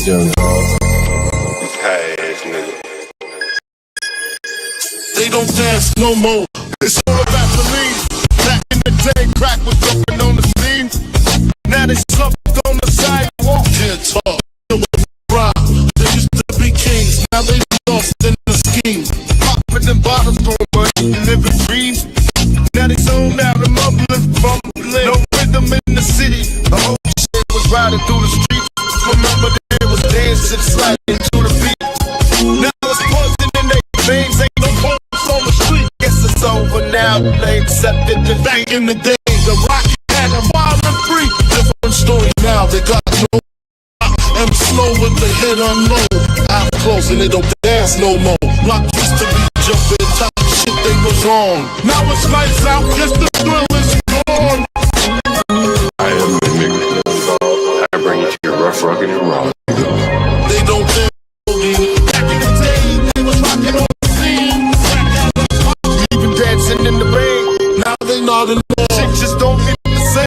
Young dog. Hey, nigga. They don't dance no more. It's all about the lean. Back in the day, crack was jumping on the scene. Now they slumped on the sidewalk. Can't talk. They used to be kings. Now they lost in the scheme. Popping them bottles, throwing money, living dreams. Now they zone out and mumbling, fumbling. No rhythm in the city. The whole shit was riding through the streets. Remember there was dancing, sliding to the beat. Now it's poison in their veins. Ain't no homes on the street. Guess it's over now. They accepted the back in the day. The rock had them wild and free. Different story now. They got no. And slow with the head unload. I'm closing it, don't dance no more. Block used to be jumping, top shit they was on. Now it's lights out, guess the thrill is gone. I am the nigga. I bring you to your rough, rugged, and raw. They don't dance. Back in the day, they was rocking on the scene. Even dancing in the rain. Now they not in the shit just don't hit the same.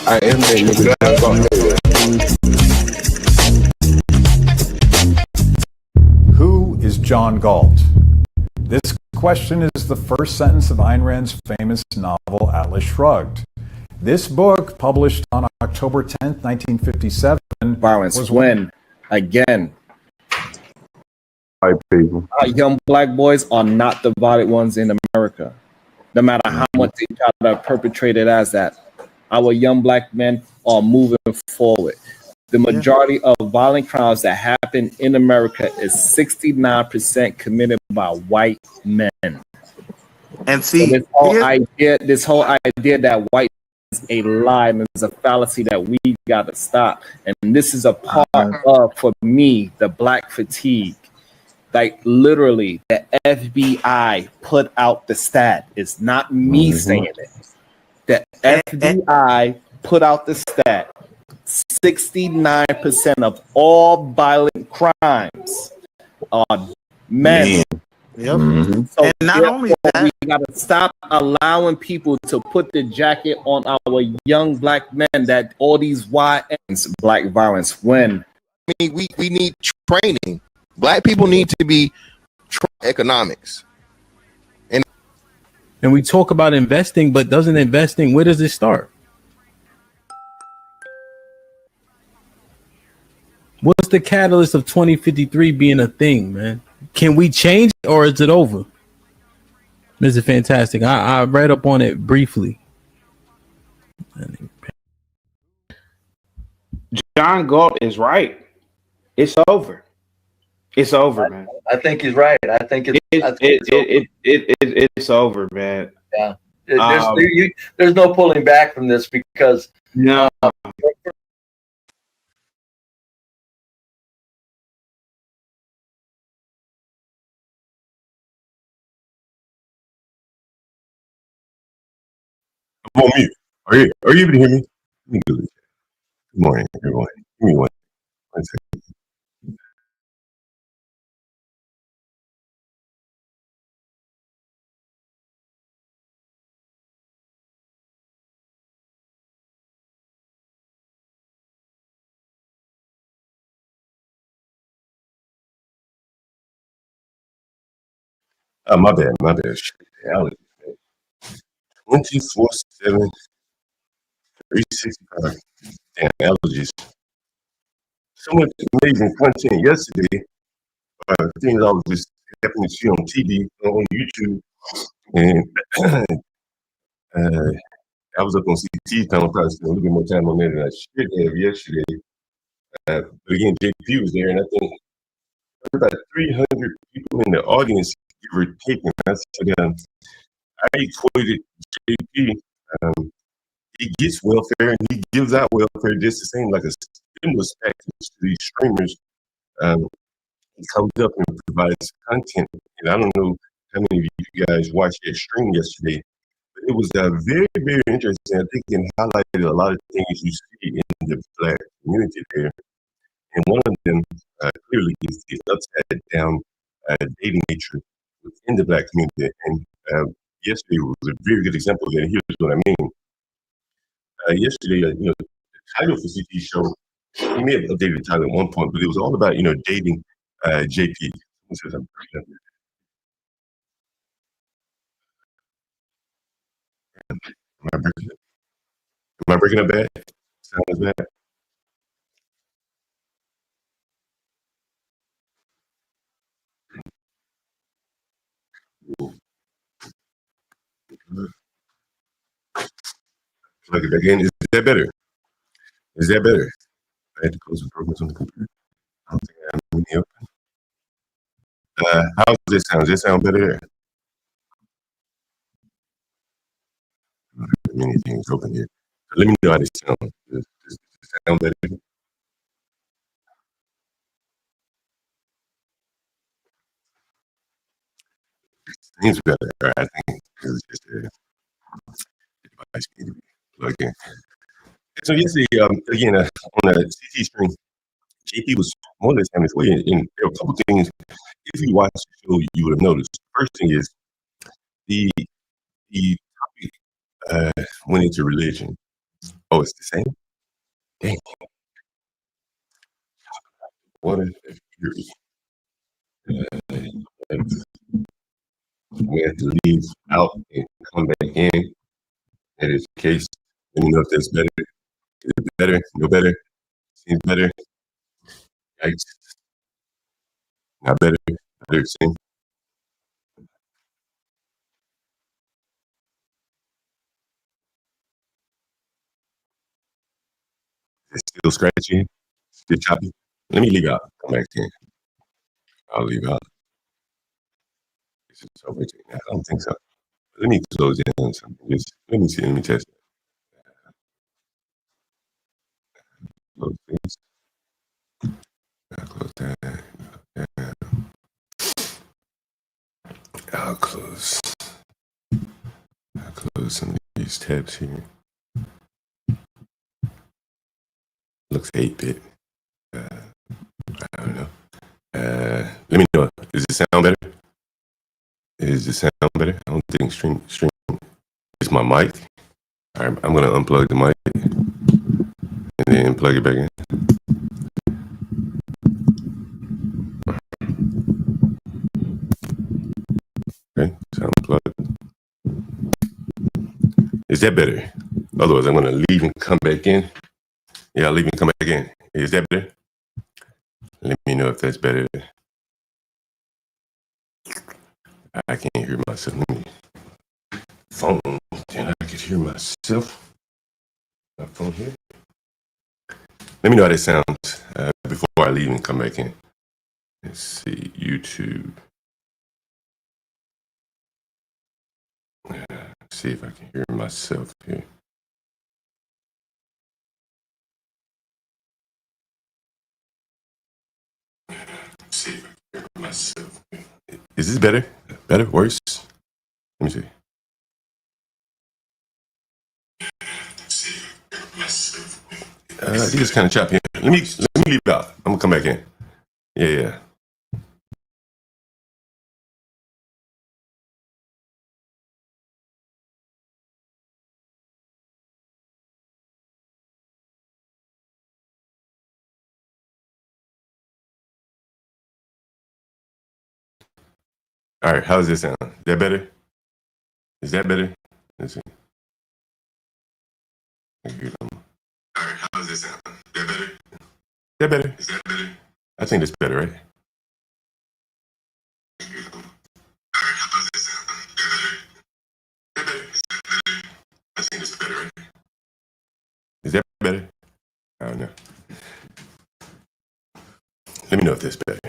I am the nigga. Who is John Galt? This question is the first sentence of Ayn Rand's famous novel Atlas Shrugged. This book, published on October 10th, 1957, violence was when, again, White people. Young black boys are not the violent ones in America. No matter how much they try to perpetrate it as that. Our young black men are moving forward. The majority of violent crimes that happen in America is 69% committed by white men. And see, so this whole idea that white is a lie and is a fallacy that we got to stop. And this is a part of, for me, the black fatigue. Like literally, the FBI put out the stat. It's not me saying it. The FBI put out the stat. 69% of all violent crimes are men. Yep. So and not only that, we gotta stop allowing people to put the jacket on our young black men that all these YNs, black violence, when I mean, we need training. Black people need to be economics. And we talk about investing, but doesn't investing, where does it start? What's the catalyst of 2053 being a thing, man? Can we change it or is it over? Mr. Fantastic. I read up on it briefly. John Galt is right. It's over. It's over, man. I think he's right. I think it's over, man. Yeah. There's no pulling back from this because no. I'm on mute. Are you able to hear me? Let me do this. Good morning, everyone. Give me one second. My bad. Allergies, man. 24/7, 365. Damn, allergies. So much amazing content yesterday. Things I was just happening to see on TV, on YouTube. And I was up on CT time. I probably spent a little bit more time on there than I should have yesterday. But again, JP was there, and I think there were about 300 people in the audience, give or take. And I said, I equated JP. He gets welfare and he gives out welfare just the same, like a stimulus package to these streamers. He comes up and provides content. And I don't know how many of you guys watched that stream yesterday, but it was very, very interesting. I think it highlighted a lot of things you see in the black community there. And one of them clearly is the upside down dating nature within the black community. And yesterday was a very good example of that. Here's what I mean. Yesterday, the title for CT show, he may have updated the title at one point, but it was all about, dating JP. Am I breaking it? Am I breaking up bad? Sounds bad. Plug it back in. Is that better? Is that better? I had to close the programs on the computer. I don't think I have any open. How does this sound? Does this sound better? Many things open here. Let me know how this sound. Does it sound better? Seems better. I think it's just a device need to be plugged in. So yesterday, again, on the CT screen, JP was more or less having his way, and there were a couple things. If you watch the show, you would have noticed. First thing is the topic went into religion. Oh, it's the same. Dang, what a fury! We have to leave out and come back in. That is the case. Let me know if that's better. Is it better? No better? Seems better. Yikes. Not better. Better. Same. It's still scratchy. Still choppy. Let me leave out. Come back in. I'll leave out. Is it over? I don't think so. Let me close in on something. Just let me see. Let me test it. Close this. I'll close that. I'll close. I'll close some of these tabs here. Looks 8-bit. I don't know. Let me know. Does it sound better? Is it sound better? I don't think stream is my mic. All right, I'm gonna unplug the mic and then plug it back in. Okay, so unplugged. Is that better? Otherwise, I'm gonna leave and come back in. Yeah, I'll leave and come back in. Is that better? Let me know if that's better. I can't hear myself. Let me phone. Can I could hear myself? My phone here. Let me know how that sounds before I leave and come back in. Let's see, YouTube. See if I can hear myself here. See if I can hear myself. Is this better? Better? Worse? Let me see. I think it's kind of choppy. Let me leave it out. I'm gonna come back in. Yeah. All right. How's this sound? Is that better? Is that better? Let's see. All right. How's this sound? Is that better? Is that better? Is that better? I think it's better, right? I think it's better, right? Is that better? I don't know. Let me know if that's better.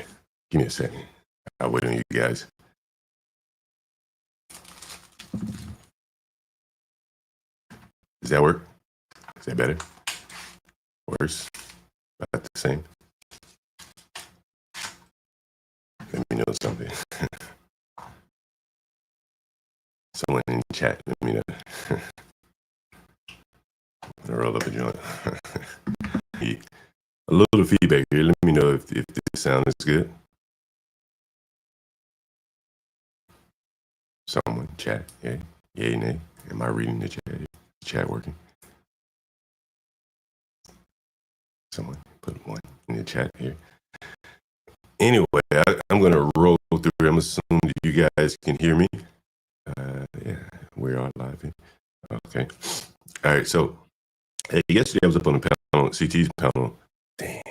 Give me a second. I'll wait on you guys. Does that work? Is that better? Worse? About the same? Let me know something. Someone in chat, let me know. I'm gonna roll up a joint. A little feedback here. Let me know if this sound is good. Someone chat. Yay, yay, nay. Am I reading the chat? Is the chat working? chat here. Anyway, I'm gonna roll through. I'm assuming that you guys can hear me. Yeah, we are live here. Okay. All right. So, hey, yesterday I was up on the panel, CT's panel. Damn,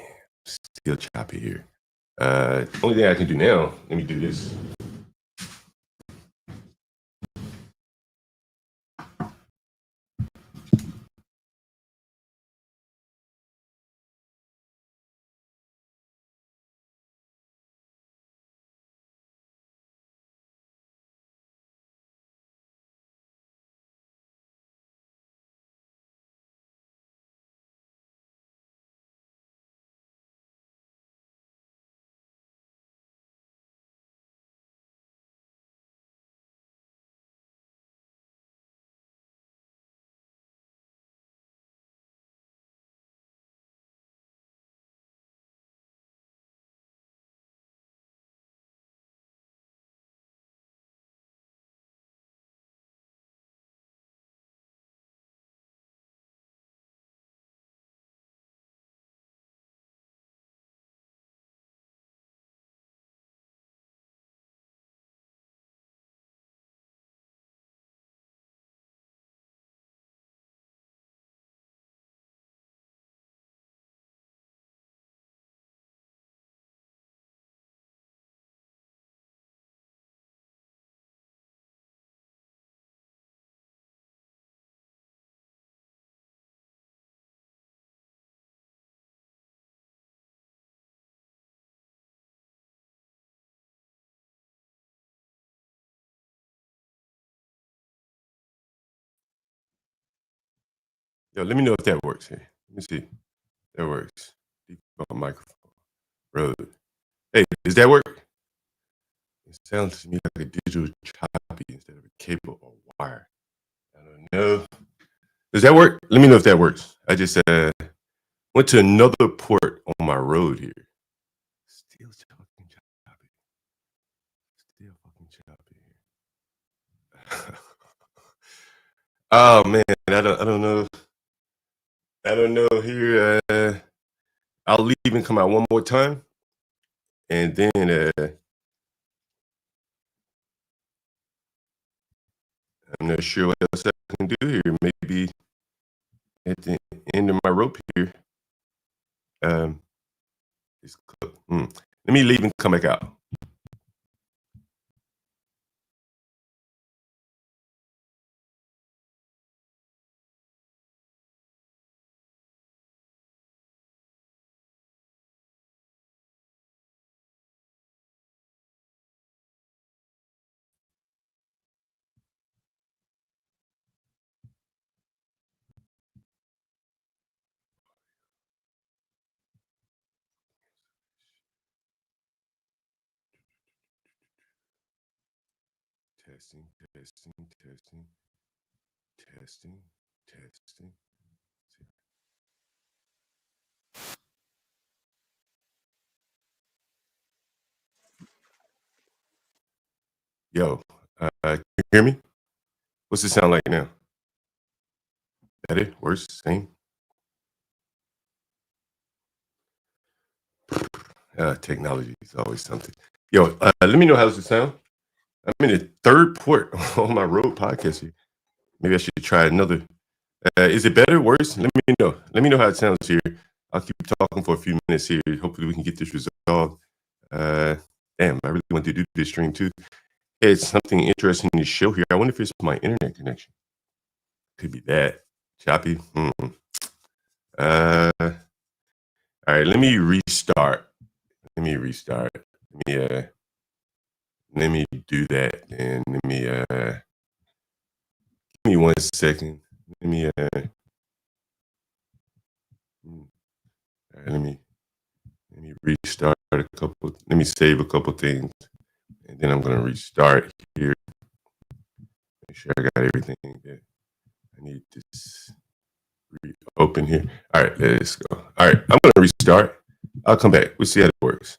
still choppy here. Only thing I can do now, let me do this. Yo, let me know if that works here. Let me see. That works. Default microphone. Road. Hey, does that work? It sounds to me like a digital choppy instead of a cable or wire. I don't know. Does that work? Let me know if that works. I just went to another port on my road here. Still fucking choppy. Still fucking choppy. Oh man, I don't know. I don't know here. I'll leave and come out one more time, and then I'm not sure what else I can do here. Maybe at the end of my rope here, it's cooked. Let me leave and come back out. Testing, testing, testing, testing, testing. Yo, can you hear me? What's it sound like now? Better? Worse? Same? Technology is always something. Yo, let me know how does it sound. I'm in the third port on my road podcast here. Maybe I should try another. Is it better? Worse? Let me know. Let me know how it sounds here. I'll keep talking for a few minutes here. Hopefully we can get this resolved. Damn, I really want to do this stream too. It's something interesting to show here. I wonder if it's my internet connection. Could be that. Choppy. All right, let me restart. Let me do that. And give me 1 second. Let me let me restart a couple. Let me save a couple things, and then I'm gonna restart here. Make sure I got everything that I need to open here. All right, let's go. All right, I'm gonna restart. I'll come back. We'll see how it works.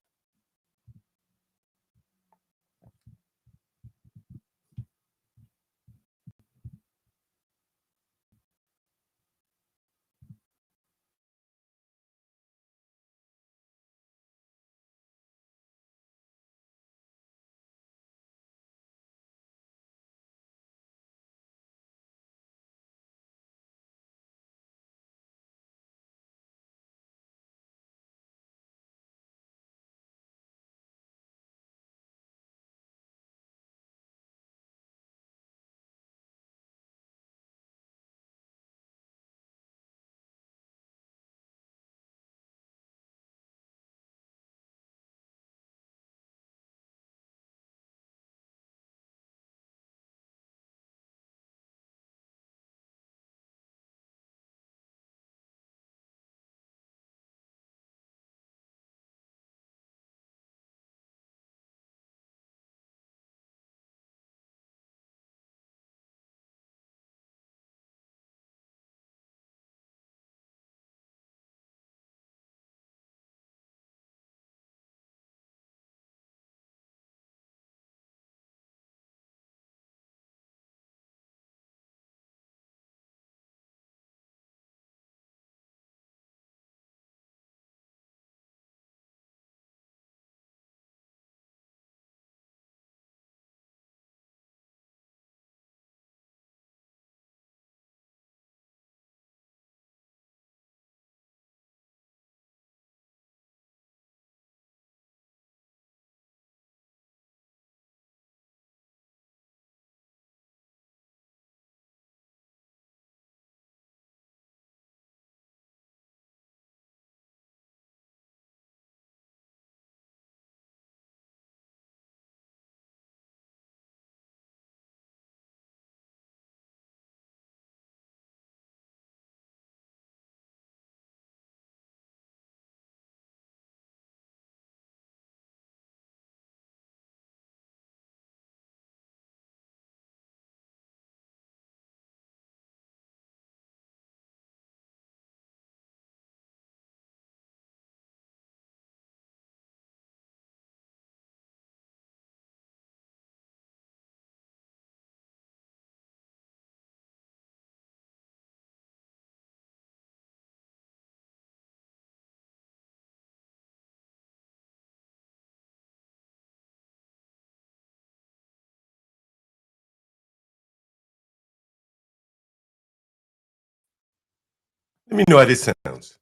Let me know how this sounds.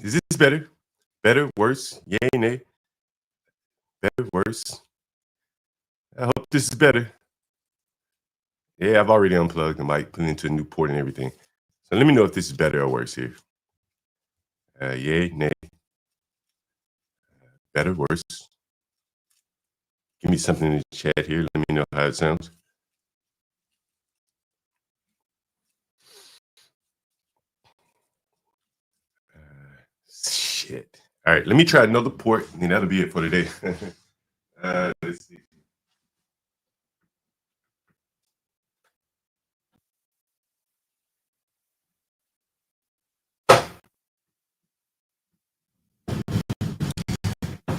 Is this better? Better? Worse? Yay, nay? Better? Worse? I hope this is better. Yeah, I've already unplugged the mic, put it into a new port and everything. So let me know if this is better or worse here. Yay, nay? Better? Worse? Give me something in the chat here. Let me know how it sounds. Shit. All right, let me try another port, and that'll be it for today. Let's see.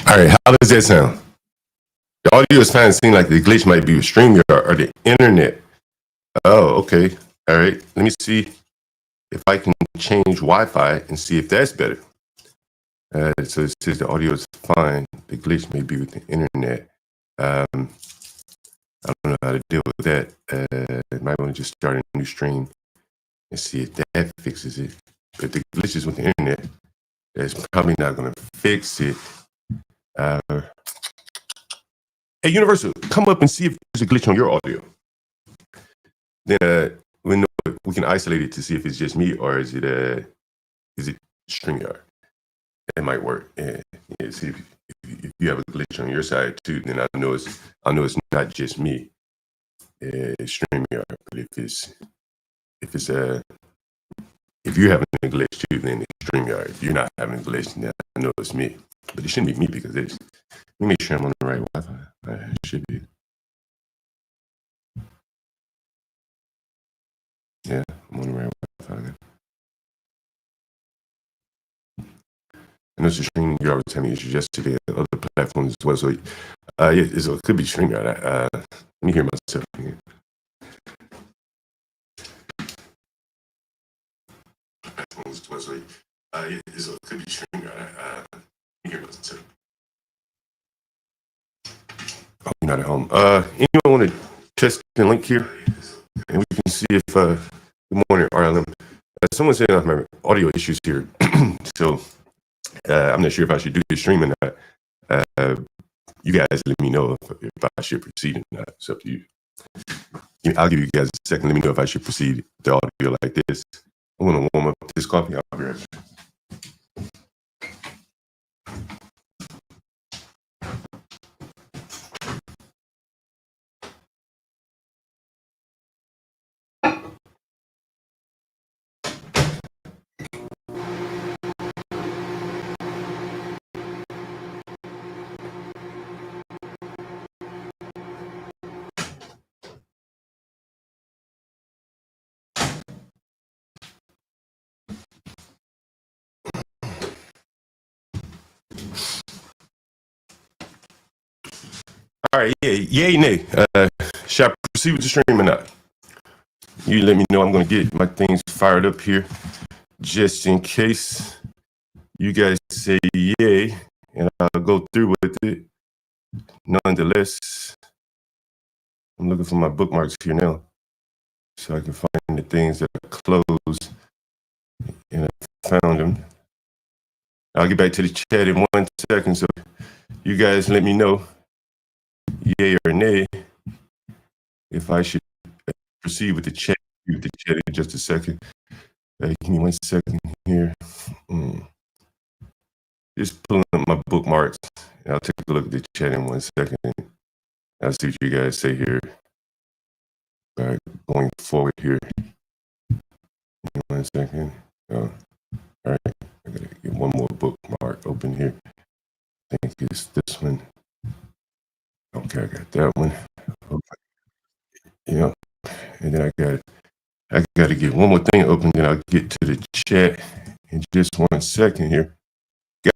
All right, how does that sound? The audio is fine. It seems like the glitch might be with StreamYard or the internet. Oh, okay. All right, let me see if I can change Wi-Fi and see if that's better. So it says the audio is fine. The glitch may be with the internet. I don't know how to deal with that. I might want to just start a new stream and see if that fixes it. But the glitches with the internet, that's probably not going to fix it. Hey, Universal, come up and see if there's a glitch on your audio. Then we can isolate it to see if it's just me or is it StreamYard. That might work. Yeah, see if you have a glitch on your side too, then I know it's not just me. It's StreamYard. But if you're having a glitch too, then it's StreamYard. If you're not having a glitch, then I know it's me. But it shouldn't be me because let me make sure I'm on the right Wi-Fi. It should be. Yeah, I'm on the right Wi-Fi. I know it's a stream. You already tell me issues yesterday on other platforms as well. So, yeah, it could be StreamYard. Let me hear myself again. Platforms as well. So, yeah, it could be StreamYard. Let me hear myself. Oh, you're not at home. Anyone want to test the link here? And we can see if, good morning, RLM. Someone said I have my audio issues here. So, I'm not sure if I should do the stream or not. You guys let me know if I should proceed or not. It's up to you. I'll give you guys a second. Let me know if I should proceed the audio like this. I'm going to warm up this coffee. I'll be right back. All right, yay, nay. Should I proceed with the stream or not? You let me know. I'm going to get my things fired up here just in case you guys say yay, and I'll go through with it. Nonetheless, I'm looking for my bookmarks here now so I can find the things that are closed, and I found them. I'll get back to the chat in 1 second, so you guys let me know yay or nay if I should proceed with the chat in just a second. Give me 1 second here. Just pulling up my bookmarks. And I'll take a look at the chat in 1 second. I'll see what you guys say here. All right, going forward here. Give me 1 second. All right, I gotta get one more bookmark open here. I think it's this one. Okay, I got that one. Okay. Yeah, and then I got to get one more thing open, then I'll get to the chat in just 1 second here.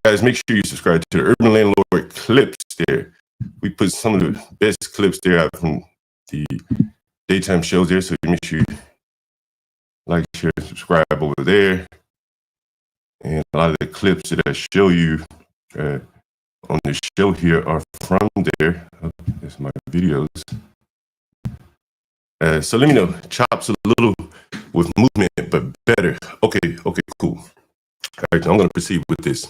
Guys, make sure you subscribe to the Urban Landlord clips there. We put some of the best clips there out from the daytime shows there, so make sure you like, share, and subscribe over there. And a lot of the clips that I show you on the show here are from there. Oh, that's my videos. So let me know, chops a little with movement, but better. Okay, cool. I'm going to proceed with this.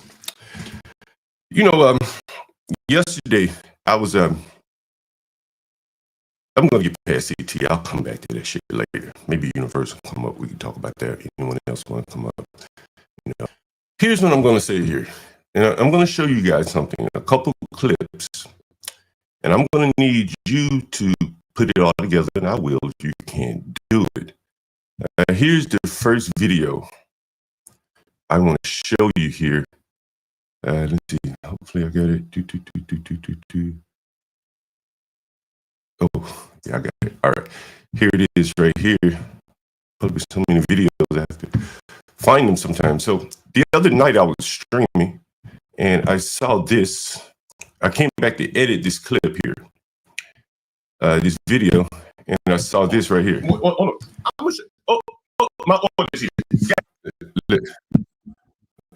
Yesterday I was I'm going to get past CT. I'll come back to that shit later. Maybe Universal come up. We can talk about that. Anyone else want to come up? Here's what I'm going to say here. And I'm going to show you guys something, a couple clips, and I'm going to need you to put it all together, and I will if you can't do it. Here's the first video I want to show you here. Let's see. Hopefully I got it. Oh, yeah, I got it. All right. Here it is right here. Probably so many videos I have to find them sometimes. So the other night I was streaming and I saw this. I came back to edit this clip here, this video, and I saw this right here. Hold on. My order is here.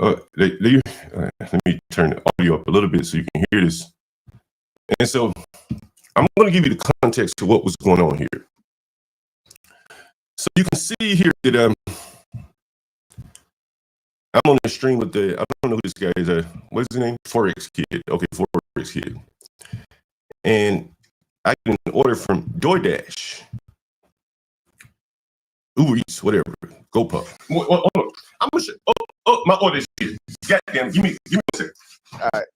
Let me turn the audio up a little bit so you can hear this. And so I'm going to give you the context to what was going on here. So you can see here that I'm on the stream with I don't know who this guy is. What's his name? Forex Kid. Okay, Forex Kid. And I get an order from DoorDash, Uber Eats, whatever. GoPuff. Hold on. I'm gonna say, my order is here. Goddamn, give me a second. All right.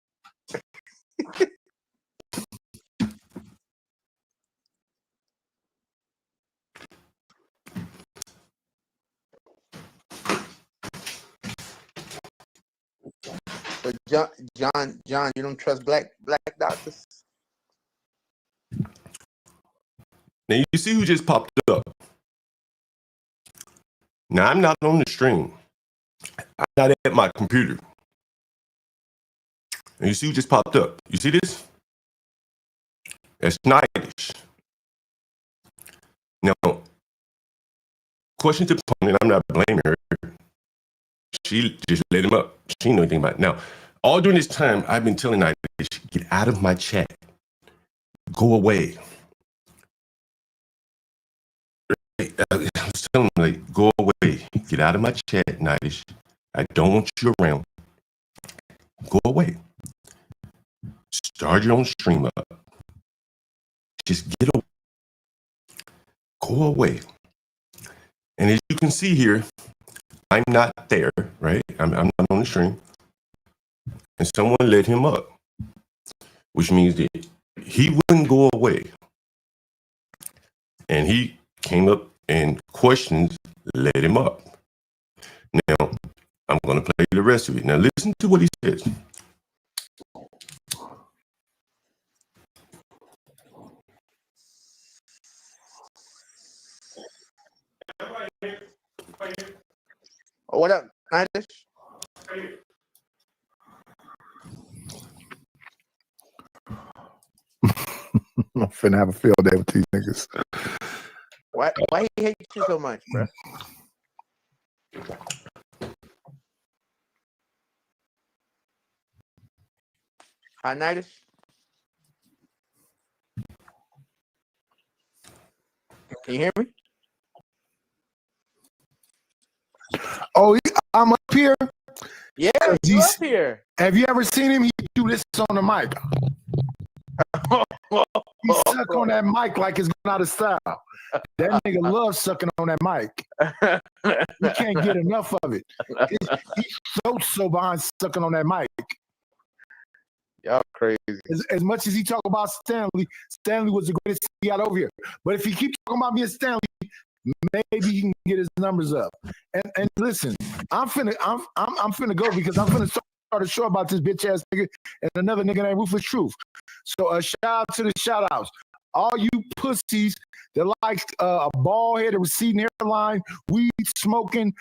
But John, you don't trust black doctors? Now you see who just popped up. Now I'm not on the stream. I'm not at my computer. And you see who just popped up? You see this? That's Knightish. Now, question to the opponent, I'm not blaming her. She just let him up. She didn't know anything about it. Now, all during this time, I've been telling Knightish, get out of my chat. Go away. I was telling him, like, go away. Get out of my chat, Knightish. I don't want you around. Go away. Start your own stream up. Just get away. Go away. And as you can see here, I'm not there, right? I'm not on the stream. And someone let him up, which means that he wouldn't go away. And he came up and questions let him up. Now, I'm going to play the rest of it. Now, listen to what he says. Oh, what up, Knightish? I'm finna have a field day with these niggas. Why he hate you so much, bro? Hi, Knightish. Can you hear me? Oh, I'm up here. Yeah, he's up here. Have you ever seen him? He do this on the mic. He suck on that mic like it's going out of style. That nigga loves sucking on that mic. He can't get enough of it. He's so behind sucking on that mic. Y'all crazy. As much as he talk about Stanley was the greatest he got over here. But if he keeps talking about me and Stanley, maybe he can get his numbers up. And listen, I'm finna go because I'm finna start a show about this bitch ass nigga and another nigga named Ruthless Truth. So shout out to the shout outs. All you pussies that like a bald headed receding hairline, weed smoking,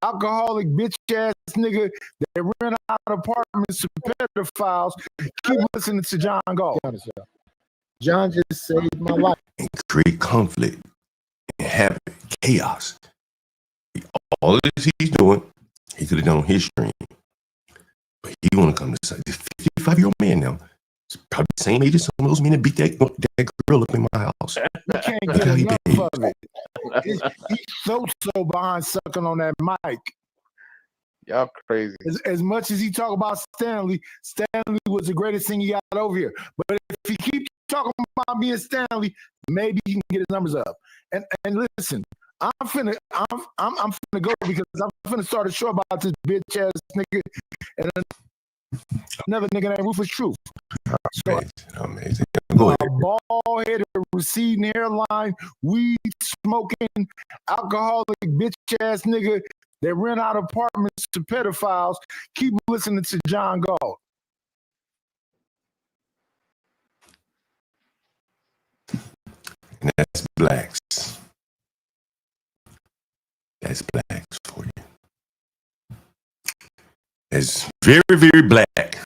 alcoholic bitch ass nigga that rent out apartments to pedophiles, keep listening to John Galt. John just saved my life. And create conflict and havoc, chaos. All this he's doing, he could have done on his stream. But he want to come to say, this 55-year-old man now, he's probably the same age as some of those men that beat that girl up in my house. You can't get enough of it. He's so behind sucking on that mic. Y'all crazy. As much as he talk about Stanley, Stanley was the greatest thing he got over here. But if he keeps talking about me and Stanley, maybe he can get his numbers up. And listen, I'm finna go because I'm finna start a show about this bitch ass nigga and another nigga named Rufus Truth. So, amazing. Go ahead. Bald-headed, receding hairline, weed smoking, alcoholic bitch ass nigga that rent out apartments to pedophiles. Keep listening to John Galt. And that's blacks. That's blacks for you. It's very, very black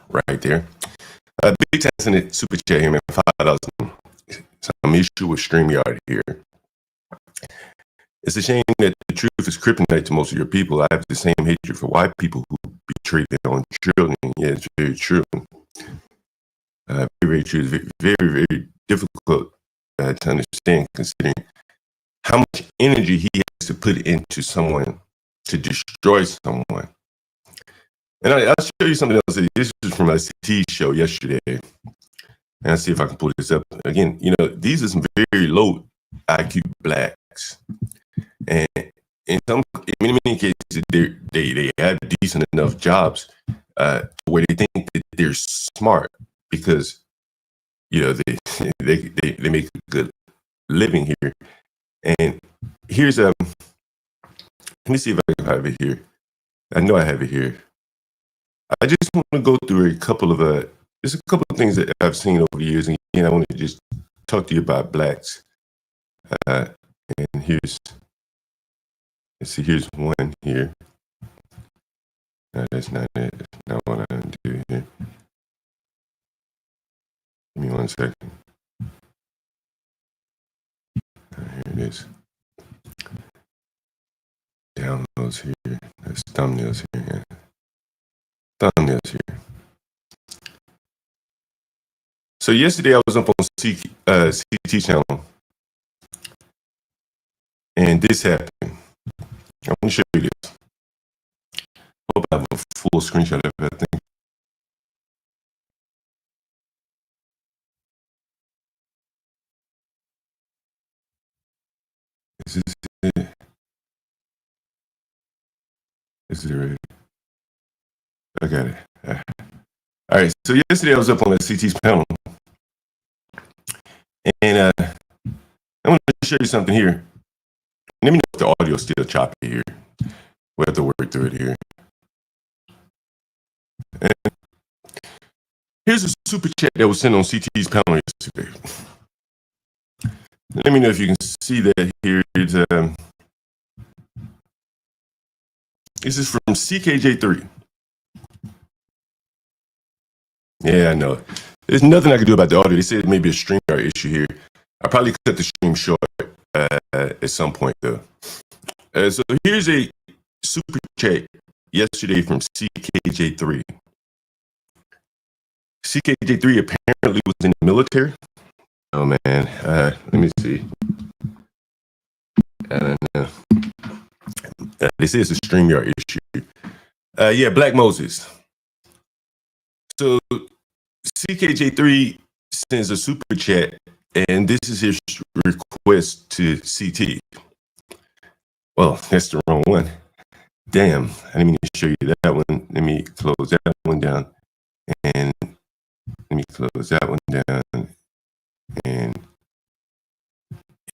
right there. Big Tax in the super chat here, man. $5. Some issue with StreamYard here. It's a shame that the truth is kryptonite to most of your people. I have the same hatred for white people who betray their own children. Yeah, it's very true. Very, very true. It's very, very, very difficult to understand, considering how much energy he has to put into someone to destroy someone. And I'll show you something else. This is from a CT show yesterday. And I'll see if I can pull this up. Again, you know, these are some very low IQ blacks. And in many cases, they have decent enough jobs where they think that they're smart because, you know, they make a good living here. And here's let me see if I can have it here. I know I have it here. I just want to go through a couple of there's a couple of things that I've seen over the years, and I want to just talk to you about blacks. And here's one here. No, that's not it. That's not what I want to do here. Give me 1 second. Here it is. Downloads here. That's thumbnails here. Yeah. Thumbnails here. So yesterday I was up on CT channel, and this happened. I want to show you this. Hope I have a full screenshot of that thing. This is it. This is it right. I got it. All right. So yesterday I was up on the CT's panel, and I'm going to show you something here. Let me know if the audio is still choppy here. We'll have to work through it here. And here's a super chat that was sent on CT's panel yesterday. Let me know if you can see that here. This is from CKJ3. Yeah, I know. There's nothing I can do about the audio. They said it may be a StreamYard issue here. I'll probably cut the stream short at some point, though. So here's a super chat yesterday from CKJ3. CKJ3 apparently was in the military. Oh, man. Let me see. I don't know. They say it's a StreamYard issue. Yeah, Black Moses. So CKJ3 sends a super chat, and this is his request to CT. Well, that's the wrong one. Damn, I didn't mean to show you that one. Let me close that one down, and let me close that one down. And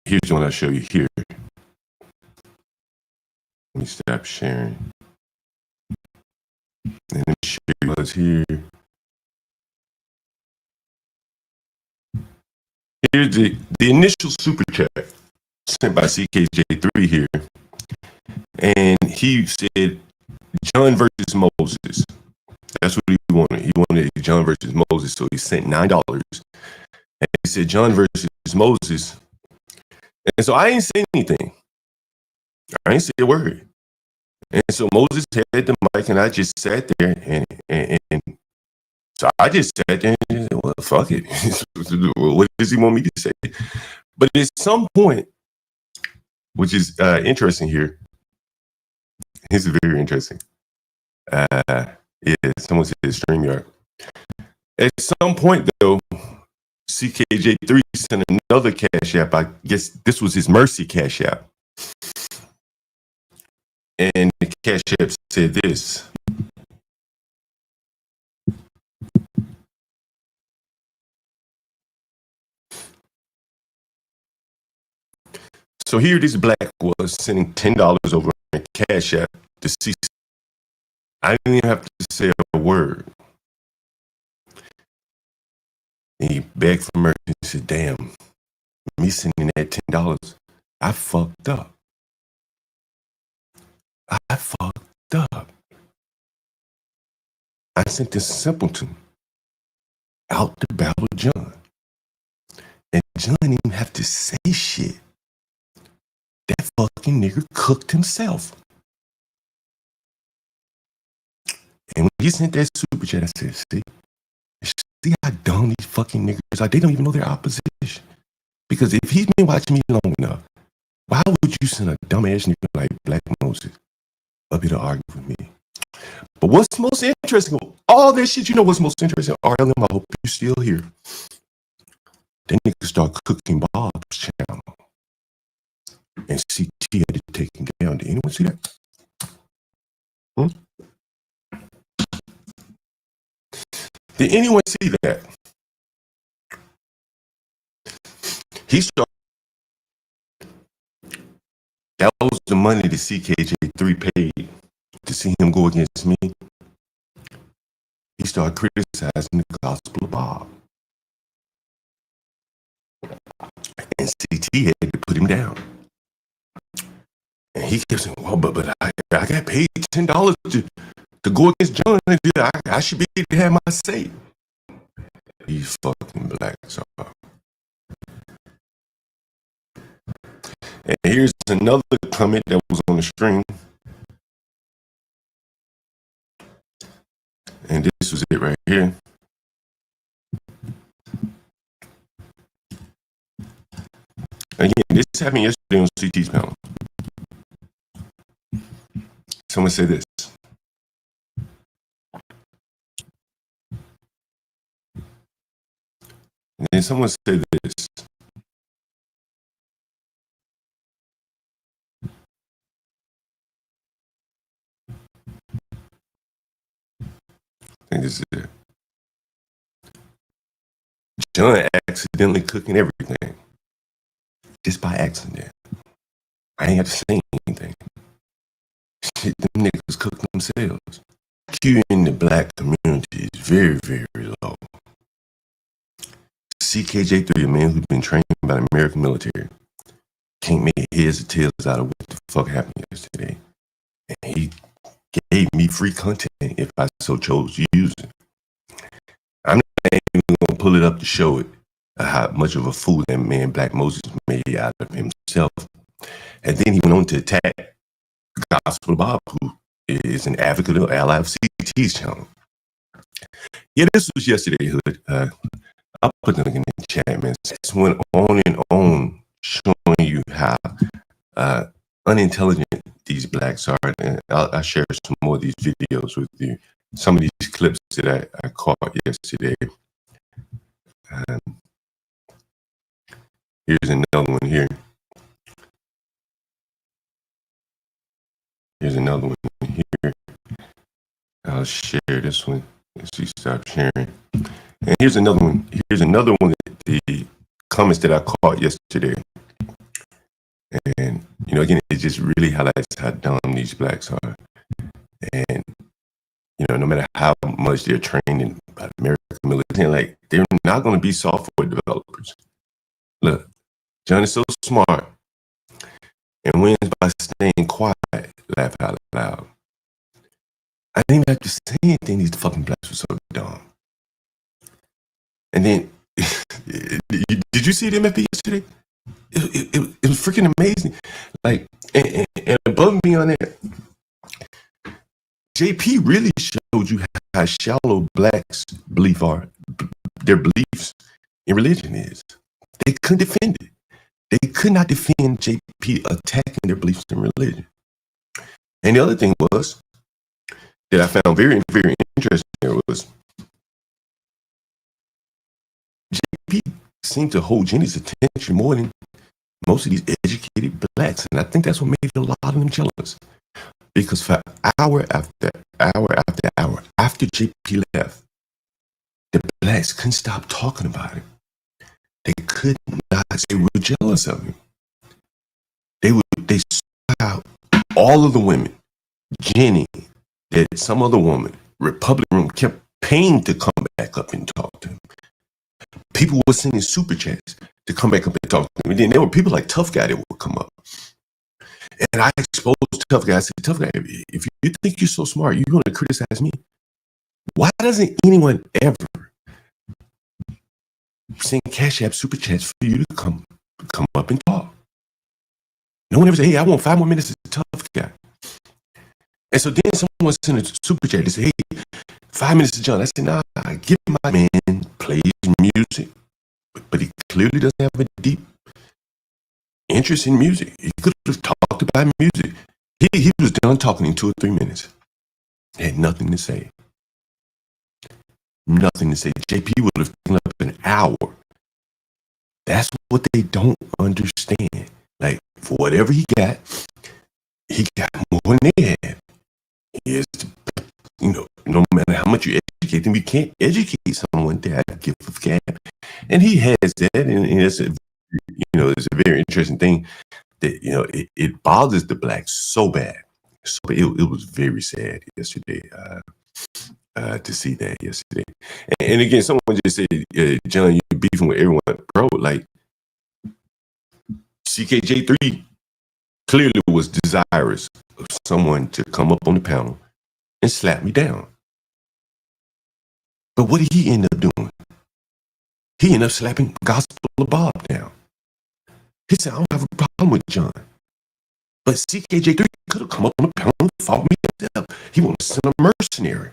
here's the one I'll show you here. Let me stop sharing. And let me show you what's here. Here's the initial super chat sent by CKJ3 here. And he said, John versus Moses. That's what he wanted. He wanted John versus Moses. So he sent $9. And he said, John versus Moses. And so I ain't say anything. I ain't say a word. And so Moses had the mic, and I just sat there, and so I just sat there and said, well, fuck it. What does he want me to say? But at some point, which is interesting here, this is very interesting. Yeah, someone said StreamYard. At some point, though, CKJ3 sent another Cash App. I guess this was his Mercy Cash App. And the Cash App said this. So here this black was sending $10 over on Cash App to see. I didn't even have to say a word. And he begged for mercy and said, damn, me sending that $10, I fucked up. I fucked up. I sent this simpleton out to battle John. And John didn't even have to say shit. That fucking nigga cooked himself. And when he sent that super chat, I said, see how dumb these fucking niggas are? They don't even know their opposition. Because if he's been watching me long enough, why would you send a dumbass nigga like Black Moses up here to argue with me? But what's most interesting, all that shit, you know what's most interesting? RLM, I hope you're still here. Then niggas start cooking Bob's channel. And CT had to take him down. Did anyone see that? Did anyone see that? He started. That was the money that CKJ3 paid to see him go against me. He started criticizing the gospel of Bob. And CT had to put him down. And he kept saying, well, but I got paid $10 to go against John. I should be able to have my say. These fucking blacks are. And here's another comment that was on the stream. And this was it right here. Again, this happened yesterday on CT's panel. Someone said this. And then someone said this. I think this is it. John accidentally cooking everything. Just by accident. I ain't have to say anything. Shit, them niggas cook themselves. IQ in the black community is very, very low. CKJ3, a man who's been trained by the American military, can't make heads or tails out of what the fuck happened yesterday. And he gave me free content if I so chose to use it. I'm not even going to pull it up to show it how much of a fool that man Black Moses made out of himself. And then he went on to attack Gospel Bob, who is an advocate of ally of CT's channel. Yeah, this was yesterday, Hood. I'll put the link in the chat, man. This went on and on, showing you how unintelligent these blacks are. And I'll share some more of these videos with you. Some of these clips that I caught yesterday. Here's another one here. Here's another one here. I'll share this one. Let's see, stop sharing. And here's another one. Here's another one. The comments that I caught yesterday. And, you know, again, it just really highlights how dumb these blacks are. And, you know, no matter how much they're trained by the American military, like, they're not going to be software developers. Look, John is so smart and wins by staying quiet, laugh out loud. I didn't even have to say anything. These fucking blacks were so dumb. And then, did you see the MFP yesterday? It was freaking amazing. Like, and above me on that, JP really showed you how shallow blacks' their beliefs in religion is. They couldn't defend it. They could not defend JP attacking their beliefs in religion. And the other thing was, that I found very, very interesting was JP seemed to hold Jenny's attention more than most of these educated blacks. And I think that's what made a lot of them jealous. Because for hour after hour after hour, after JP left, the blacks couldn't stop talking about him. They could not. They were jealous of him. They saw out all of the women, Jenny, that some other woman, Republican Room, kept paying to come back up and talk to him. People were sending super chats to come back up and talk to him. And then there were people like Tough Guy that would come up. And I exposed Tough Guy. I said, Tough Guy, if you think you're so smart, you're going to criticize me. Why doesn't anyone ever send Cash App super chats for you to come up and talk? No one ever said, hey, I want 5 more minutes to Tough Guy. And so then someone sent a super chat to say, hey, 5 minutes to John. I said, nah, give my man plays music, but he clearly doesn't have a deep interest in music. He could have talked about music. He was done talking in 2 or 3 minutes. He had nothing to say. Nothing to say. JP would have taken up an hour. That's what they don't understand. Like, for whatever he got more than they had. He is, no matter how much you educate them, you can't educate someone to have a gift of gab. And he has that, and it's it's a very interesting thing that, it bothers the blacks so bad. So it was very sad yesterday to see that yesterday. And again, someone just said, John, you're beefing with everyone. Bro, like, CKJ3 clearly was desirous of someone to come up on the panel and slap me down. But what did he end up doing? He ended up slapping Gospel of Bob down. He said, I don't have a problem with John. But CKJ3 could have come up on the panel and fought me up. He wanted to send a mercenary.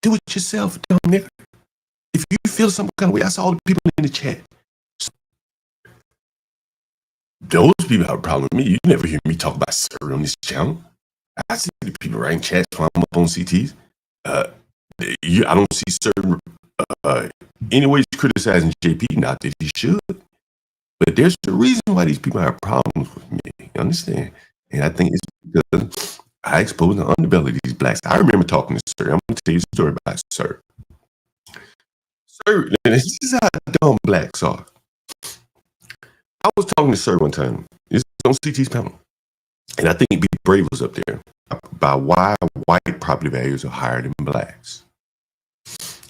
Do it yourself, dumb nigga. If you feel some kind of way, I saw all the people in the chat. Those people have a problem with me. You never hear me talk about Sir on this channel. I see the people writing chats while I'm up on CTs. I don't see Sir anyways criticizing JP, not that he should. But there's a reason why these people have problems with me. You understand? And I think it's because I expose the underbelly of these blacks. I remember talking to Sir. I'm going to tell you a story about Sir. Sir, this is how dumb blacks are. I was talking to Sir one time. This is on CT's panel. And I think Be Brave was up there about why white property values are higher than blacks.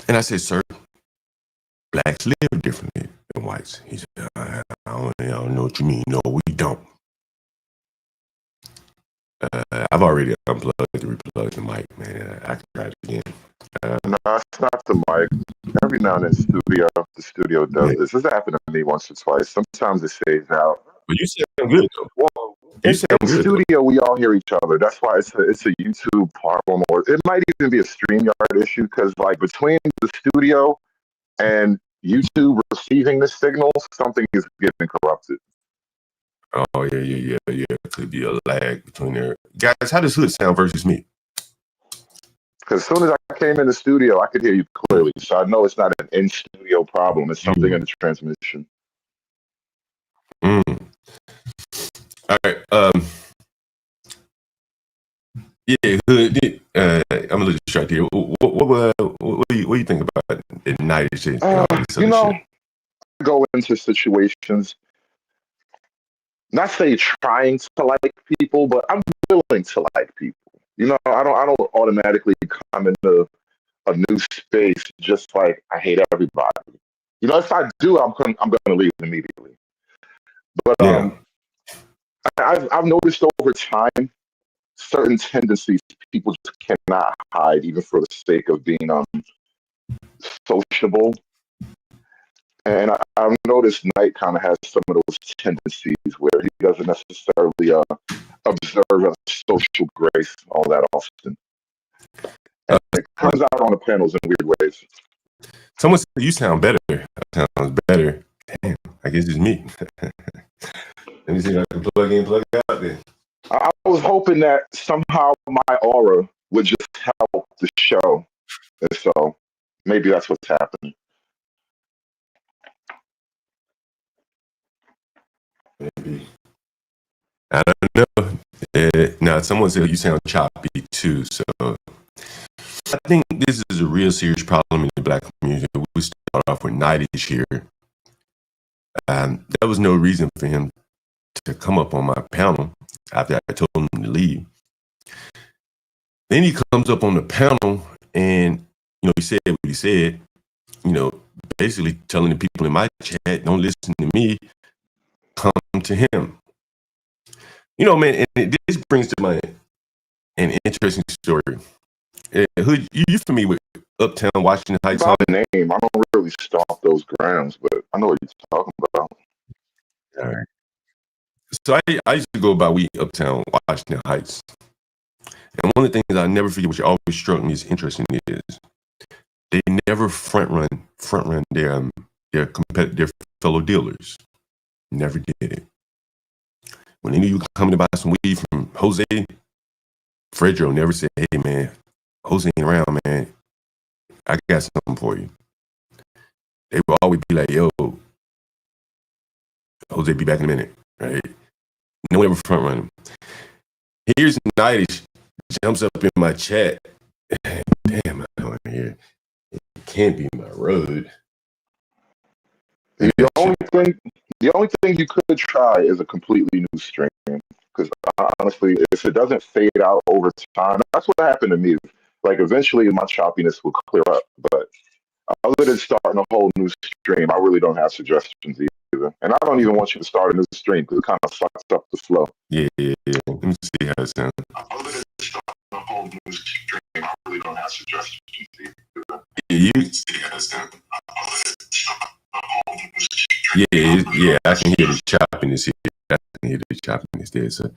And I said, Sir, blacks live differently than whites. He said, I don't know what you mean. No, we don't. I've already unplugged and replugged the mic, man. I can try it again. No, it's not the mic. Every now and then the studio does this. This happened to me once or twice. Sometimes it fades out. But you sound good, though. Well, in studio, we all hear each other. That's why it's a YouTube problem, or it might even be a StreamYard issue, because like between the studio and YouTube receiving the signal, something is getting corrupted. Oh, yeah. It could be a lag between there. Guys, how does Hood sound versus me? Because as soon as I came in the studio, I could hear you clearly. So I know it's not an in-studio problem. It's something in the transmission. All right. Hood, I'm a little distracted here. What do you think about it, Knightish and all this other shit? I go into situations, not say trying to like people, but I'm willing to like people. I don't automatically come into a new space just like I hate everybody. If I do, I'm going to leave immediately. But I've noticed over time certain tendencies people just cannot hide, even for the sake of being sociable. And I've noticed Knight kind of has some of those tendencies where he doesn't necessarily observe a social grace all that often. And it comes out on the panels in weird ways. Someone said you sound better. That sounds better. Damn, I guess it's me. Let me see if I can plug in, plug out then. I was hoping that somehow my aura would just help the show. And so maybe that's what's happening. Maybe. I don't know. Now, someone said you sound choppy too. So I think this is a real serious problem in the black community. We start off with Knightish here. There was no reason for him to come up on my panel after I told him to leave. Then he comes up on the panel and, he said what he said, basically telling the people in my chat, don't listen to me, come to him. Man, and this brings to mind an interesting story. Hood, you familiar with Uptown Washington Heights? By the name, I don't really stalk those grounds, but I know what you're talking about. All right. So I used to go by Uptown Washington Heights. And one of the things I never forget, which always struck me as interesting, is they never front run their fellow dealers. Never did it. When they knew you were coming to buy some weed from Jose, Fredro never said, hey man, Jose ain't around, man. I got something for you. They would always be like, yo, Jose be back in a minute, right? No one ever front run him. Here's Knightish jumps up in my chat. Damn, I don't hear. It can't be my road. The only thing you could try is a completely new strain. Because honestly, if it doesn't fade out over time, that's what happened to me. Like eventually, my choppiness will clear up. But other than starting a whole new stream, I really don't have suggestions either. And I don't even want you to start a new stream because it kind of fucks up the flow. Yeah. Let me see how it sounds. Other than starting a whole new stream, I really don't have suggestions either. Yeah, I can hear the choppiness here. I can hear the choppiness there. So,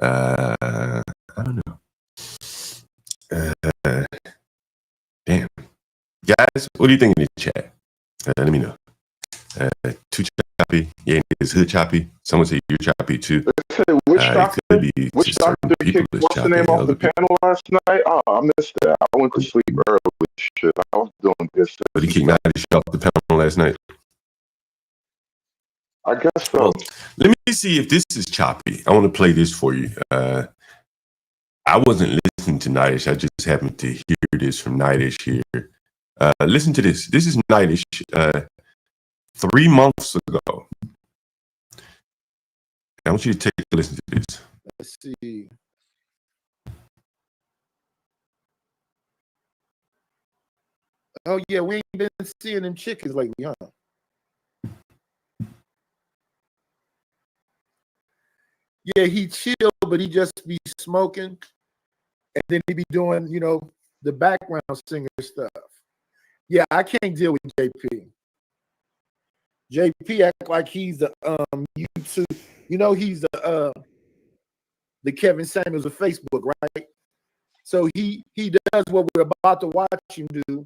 I don't know. Damn. Guys, what do you think in the chat? Let me know. Too choppy. Yeah, it's hood choppy. Someone say you're choppy too. Which doctor what's the name of the panel last night? Oh, I missed that. I went to sleep early. Shit, I was doing this. But he kicked Knightish off the panel last night. I guess so. Well, let me see if this is choppy. I want to play this for you. I wasn't listening to Knightish. I just happened to hear this from Knightish here. Listen to this. This is Knightish 3 months ago. I want you to take a listen to this. Let's see. Oh yeah, we ain't been seeing them chickens lately, huh? Yeah, he chill, but he just be smoking, and then he be doing, the background singer stuff. Yeah, I can't deal with JP. JP act like he's the YouTube, he's the Kevin Samuels of Facebook, right? So he does what we're about to watch him do.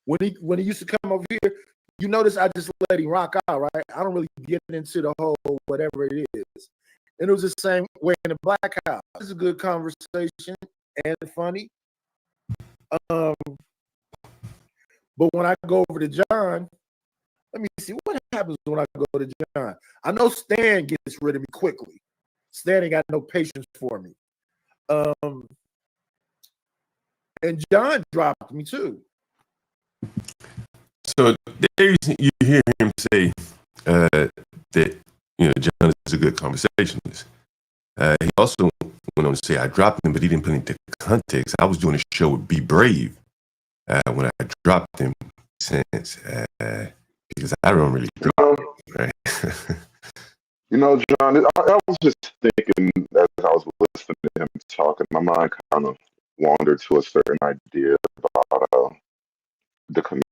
When he used to come over here, you notice I just let him rock out, right? I don't really get into the whole whatever it is. And it was the same way in the Black House. It's a good conversation and funny. But when I go over to John, let me see what happens when I go to John. I know Stan gets rid of me quickly. Stan ain't got no patience for me. And John dropped me too. So there you hear him say that John is a good conversationalist. He also went on to say I dropped him, but he didn't put into context. I was doing a show with Be Brave when I dropped him since because I don't really drop him, right? John, I was just thinking as I was listening to him talking, my mind kind of wandered to a certain idea about the community.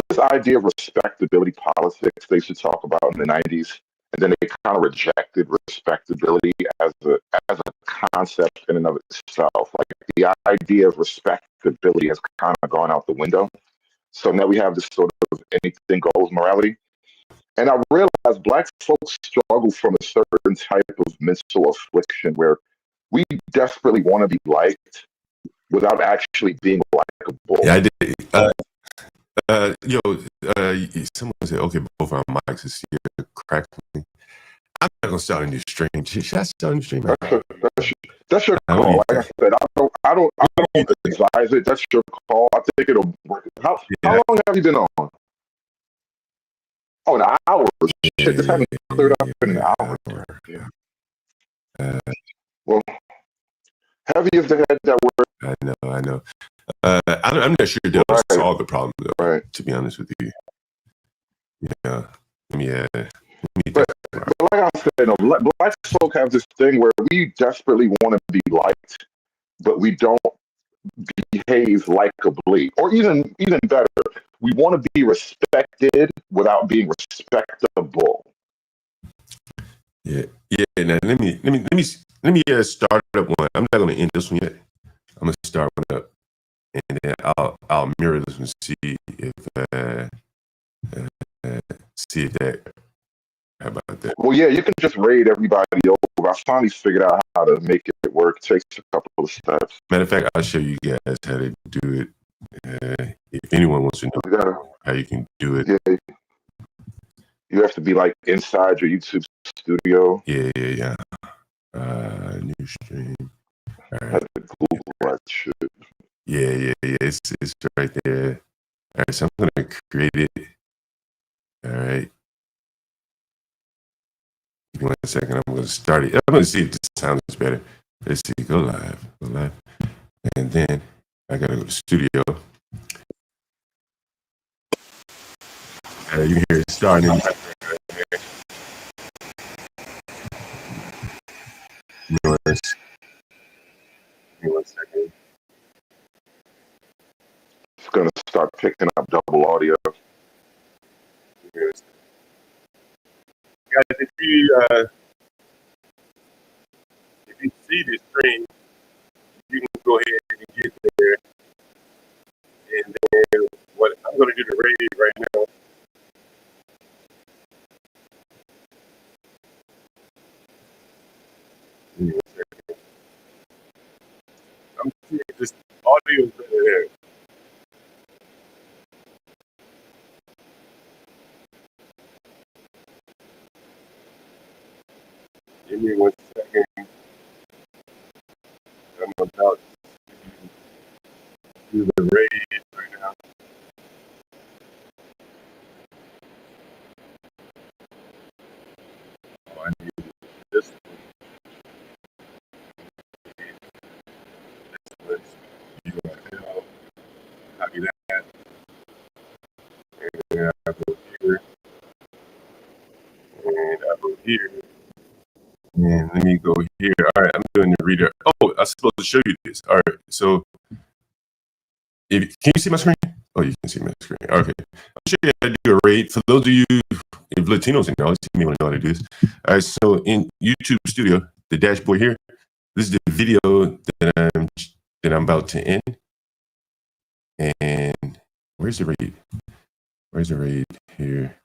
This idea of respectability politics they should talk about in the 90s, and then they kind of rejected respectability as a concept in and of itself. Like the idea of respectability has kind of gone out the window. So now we have this sort of anything goes morality. And I realized Black folks struggle from a certain type of mental affliction where we desperately want to be liked without actually being likable. Yeah, I did. Someone said, okay, both our mics is here crackling. I'm not gonna start a new stream. Should I start a new stream? That's your call. Like I said, I don't advise it. That's your call. I think it'll work. How long have you been on? Oh, an hour. Shit, this hasn't cleared up in an hour. Well, heavy is the head that works. I know. I'm not sure they'll solve the problem, though, right. To be honest with you. Yeah. But like I said, black folk have this thing where we desperately want to be liked, but we don't behave likably. Or even better, we want to be respected without being respectable. Yeah. Now let me start up one. I'm not gonna end this one yet. I'm gonna start one up, and then I'll mirror this and see if that. How about that? Well, yeah, you can just raid everybody over. I finally figured out how to make it work. It takes a couple of steps. Matter of fact, I'll show you guys how to do it. If anyone wants to know how you can do it. Yeah. You have to be like inside your YouTube studio. Yeah. New stream. All right. Google that shit. Yeah. It's right there. All right, so I'm gonna create it. All right. Give me 1 second. I'm gonna start it. I'm gonna see if this sounds better. Let's see. Go live. And then I gotta go to studio. You can hear it starting. Give me 1 second. It's gonna start picking up double audio. Guys, if you see this screen, you can go ahead and get there. And then what I'm going to do the raid right now. Give me 1 second. I'm seeing this audio is there. Give me 1 second. I'm about to do the raid right now. Oh, I need this one. This was URL. Copy that. And then I go here. And I go here. And let me go here. All right, I'm doing the reader. Oh, I'm supposed to show you this. All right, so can you see my screen? Oh, you can see my screen. Okay, I'll show you how to do a raid. For those of you, if Latinos in there, see me when I know how to do this. All right, so in YouTube Studio, the dashboard here, this is the video that I'm about to end. And where's the raid? Where's the raid here?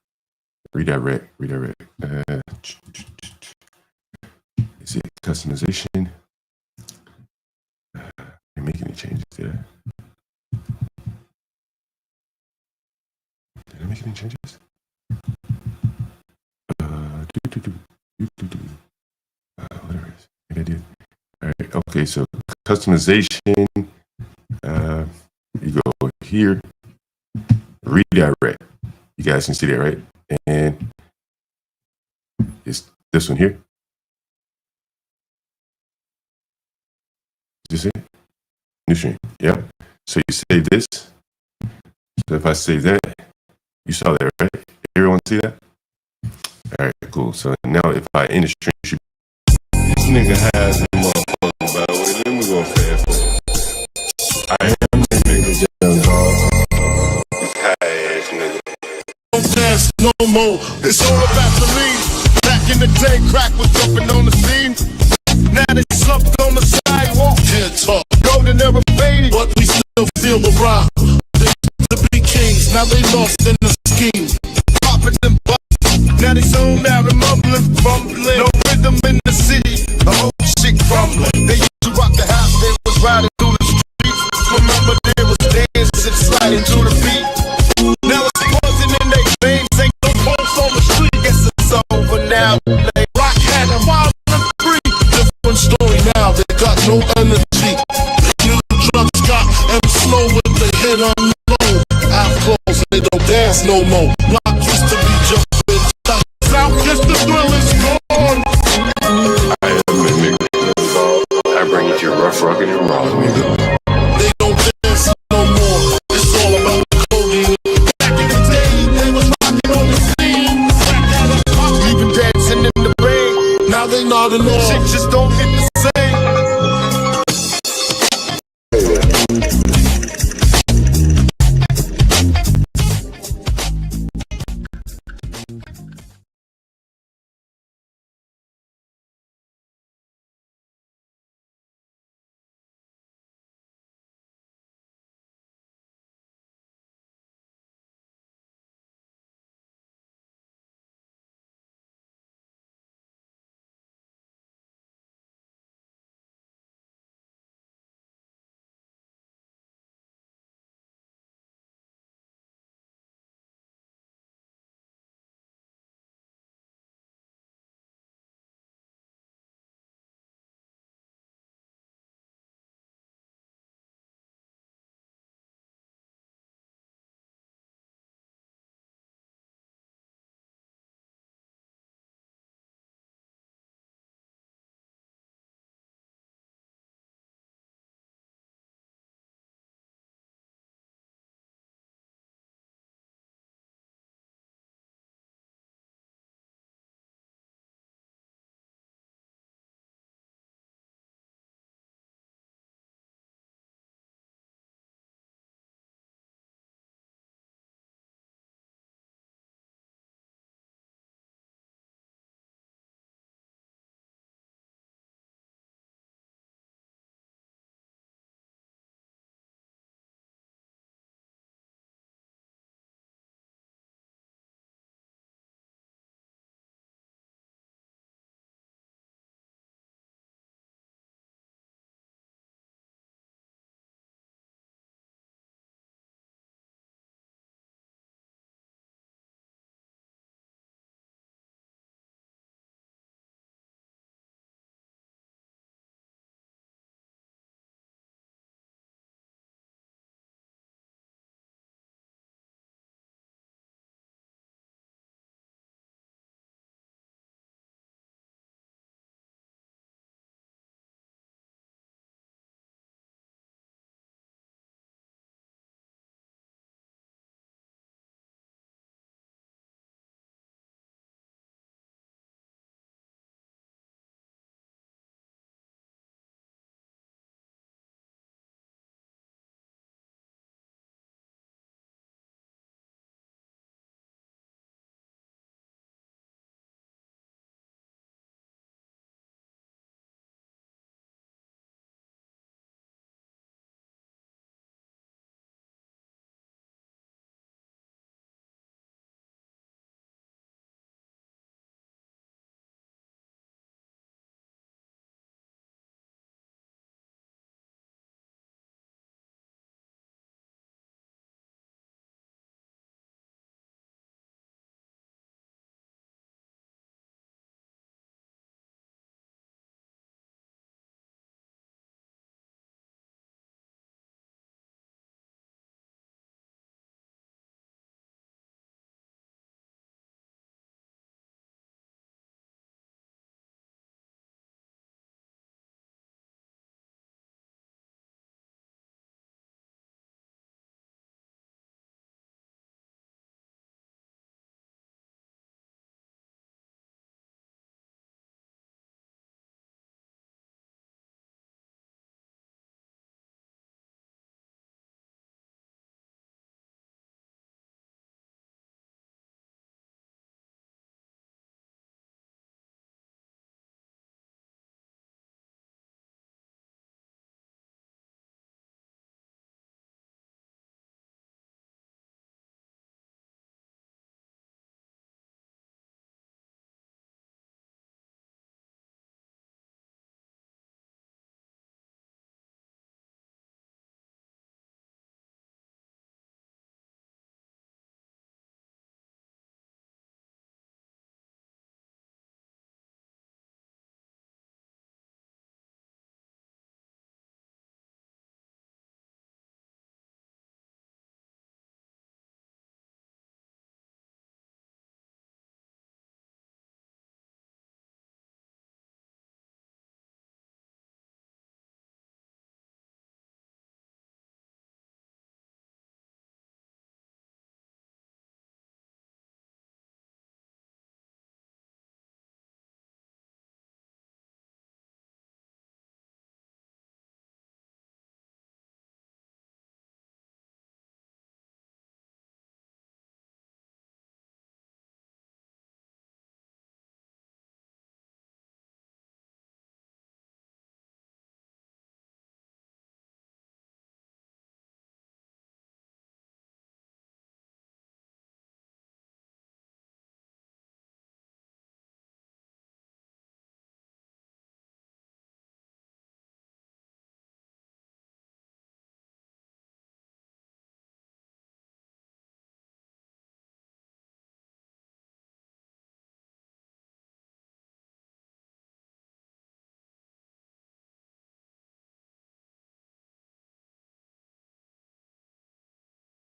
Redirect. Is it customization? Can make any changes there? Did I make any changes? Whatever it is. I think I did. All right. Okay. So customization. You go here. Redirect. You guys can see that, right? And it's this one here. Is this it? New stream. Yep. So you save this. So if I save that, you saw that, right? Everyone see that? All right, cool. So now if I end the stream, this nigga has a motherfucker, by the way. Let me go fast forward. I am the nigga, John Galt. This high ass nigga. Don't dance no more. It's all about the lean. Back in the day, crack was jumping on the scene. Now they slumped on the sidewalk. Can't talk. Golden era faded, but we still feel the rock. They used to be kings, now they lost in the scheme. Popping them butts, now they zoned out and mumbling, fumbling. No rhythm in the city, the whole shit crumbling. They dance no more. Block used to be jumping. South, yes, the thrill is gone. I am a nigga. I bring it to your rough, rugged, and raw, nigga. They don't dance no more. It's all about the codeine. Back in the day, they was rocking on the scene. Even dancing in the rain. Now they nodding off. Shit just don't hit